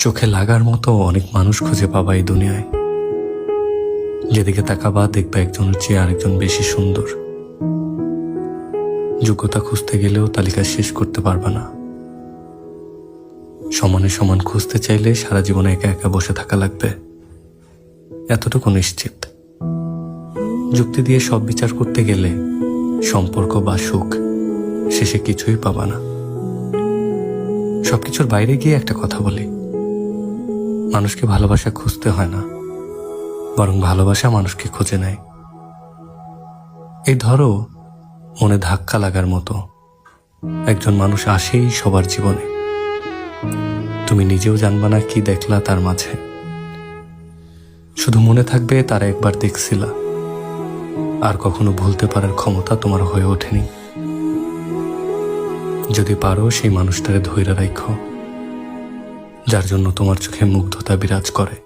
চোখে লাগার মতো অনেক মানুষ খুঁজে পাবা এই দুনিয়ায়। যেদিকে তাকাবা দেখবা একজনের চেয়ে আরেকজন বেশি সুন্দর। যোগ্যতা খুঁজতে গেলেও তালিকা শেষ করতে পারবা না। সমানে সমান খুঁজতে চাইলে সারা জীবনে একা একা বসে থাকা লাগবে, এতটুকু নিশ্চিত। যুক্তি দিয়ে সব বিচার করতে গেলে সম্পর্ক বা সুখ শেষে কিছুই পাবা না। সবকিছুর বাইরে গিয়ে একটা কথা বলি, মানুষকে ভালোবাসা খুঁজতে হয় না, বরং ভালোবাসা মানুষকে খুঁজে নেয়। এই ধরো, মনে ধাক্কা লাগার মতো একজন মানুষ আসেই সবার জীবনে। তুমি নিজেও জানবা না কি দেখলা তার মাঝে, শুধু মনে থাকবে তারা একবার দেখছিলা, আর কখনো ভুলতে পারার ক্ষমতা তোমার হয়ে ওঠেনি। যদি পারো সেই মানুষটারে ধইরা রাখো, যার জন্য তোমার চোখে মুগ্ধতা বিরাজ করে।